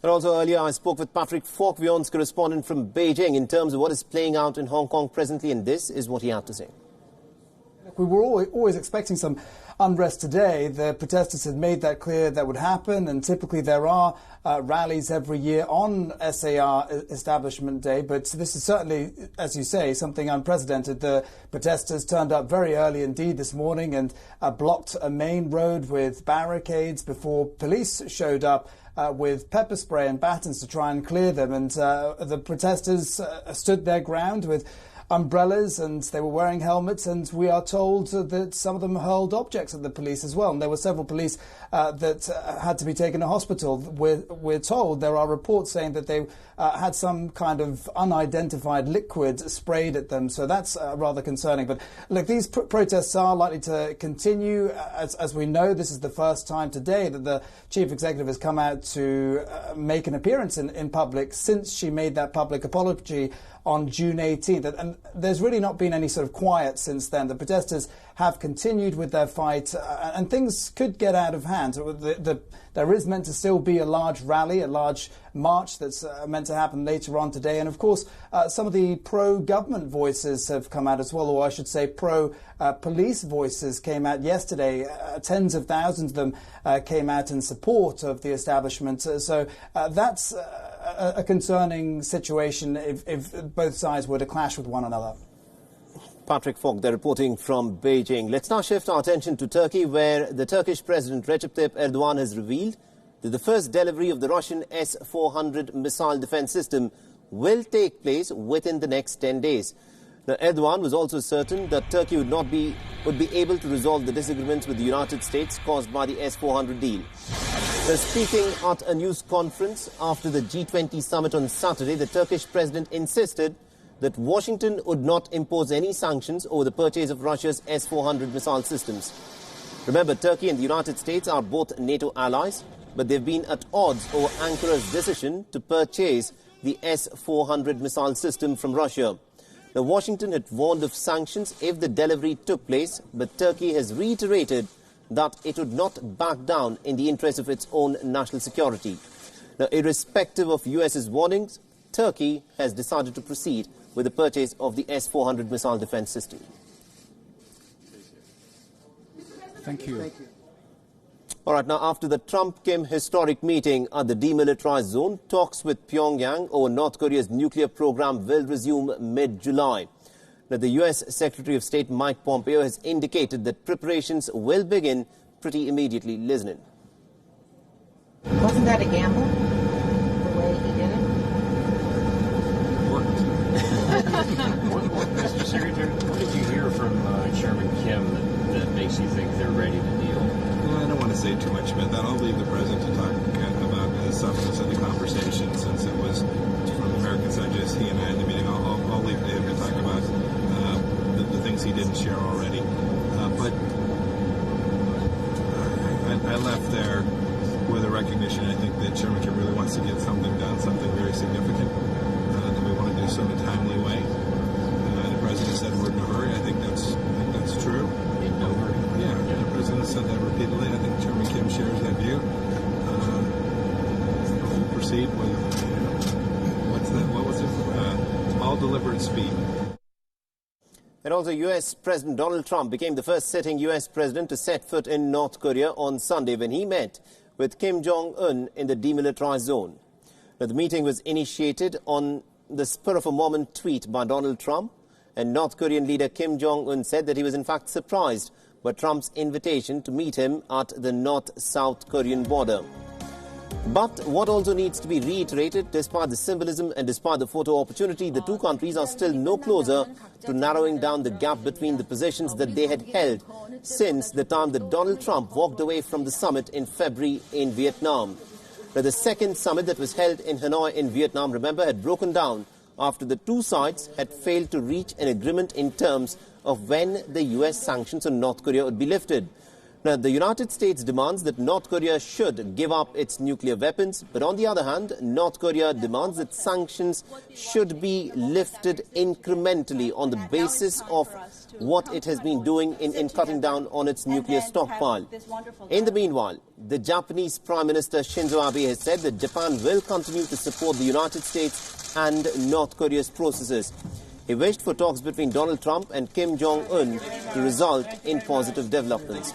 And also earlier I spoke with Patrick Falk, WION's correspondent from Beijing, in terms of what is playing out in Hong Kong presently, and this is what he had to say. We were always expecting some unrest today. The protesters had made that clear that would happen, and typically there are rallies every year on SAR Establishment Day, but this is certainly, as you say, something unprecedented. The protesters turned up very early indeed this morning and blocked a main road with barricades before police showed up with pepper spray and batons to try and clear them, and the protesters stood their ground with umbrellas, and they were wearing helmets, and we are told that some of them hurled objects at the police as well, and there were several police that had to be taken to hospital. We're told, there are reports saying that they had some kind of unidentified liquid sprayed at them, so that's rather concerning. But look, these protests are likely to continue. As we know, this is the first time today that the chief executive has come out to make an appearance in public since she made that public apology on June 18th. And there's really not been any sort of quiet since then. The protesters have continued with their fight, and things could get out of hand. There is meant to still be a large rally, a large march that's meant to happen later on today. And of course, some of the pro-government voices have come out as well, or I should say pro-police voices came out yesterday. Tens of thousands of them came out in support of the establishment. So that's a concerning situation if both sides were to clash with one another. Patrick Falk, they're reporting from Beijing. Let's now shift our attention to Turkey, where the Turkish President Recep Tayyip Erdogan has revealed that the first delivery of the Russian S-400 missile defense system will take place within the next 10 days. Now, Erdogan was also certain that Turkey would be able to resolve the disagreements with the United States caused by the S-400 deal. Now, speaking at a news conference after the G20 summit on Saturday, the Turkish president insisted that Washington would not impose any sanctions over the purchase of Russia's S-400 missile systems. Remember, Turkey and the United States are both NATO allies, but they've been at odds over Ankara's decision to purchase the S-400 missile system from Russia. Now, Washington had warned of sanctions if the delivery took place, but Turkey has reiterated that it would not back down in the interest of its own national security. Now, irrespective of US's warnings, Turkey has decided to proceed with the purchase of the S-400 missile defense system. Thank you. All right, now after the Trump-Kim historic meeting at the demilitarized zone, talks with Pyongyang over North Korea's nuclear program will resume mid-July. Now, the U.S. Secretary of State Mike Pompeo has indicated that preparations will begin pretty immediately. Listen in. Wasn't that a gamble, the way he did it? Mr. Secretary, what did you hear from Chairman Kim that makes you think they're ready to deal? Well, I don't want to say too much about that. I'll leave the President to talk about the substance of the conversation, since it was from the American side, just he and I in the meeting. I'll leave to him to talk about the things he didn't share already. But I left there with a recognition. I think that Chairman Kim really wants to get something done, something very significant, that we want to do so in a timely way. The President said we're in a hurry. I think that's true. In no hurry? Yeah, the President said that repeatedly. I think Chairman Kim shares that view. We'll proceed with, what was it? All deliberate speed. And also, U.S. President Donald Trump became the first sitting U.S. president to set foot in North Korea on Sunday when he met with Kim Jong-un in the demilitarized zone. Now, the meeting was initiated on the spur-of-a-moment tweet by Donald Trump, and North Korean leader Kim Jong-un said that he was in fact surprised by Trump's invitation to meet him at the North-South Korean border. But what also needs to be reiterated, despite the symbolism and despite the photo opportunity, the two countries are still no closer to narrowing down the gap between the positions that they had held since the time that Donald Trump walked away from the summit in February in Vietnam. Now, the second summit that was held in Hanoi in Vietnam, remember, had broken down after the two sides had failed to reach an agreement in terms of when the U.S. sanctions on North Korea would be lifted. Now, the United States demands that North Korea should give up its nuclear weapons, but on the other hand, North Korea demands that sanctions should be lifted incrementally on the basis of what it has been doing in cutting down on its nuclear stockpile. In the meanwhile, the Japanese Prime Minister Shinzo Abe has said that Japan will continue to support the United States and North Korea's processes. He wished for talks between Donald Trump and Kim Jong-un to result in positive developments.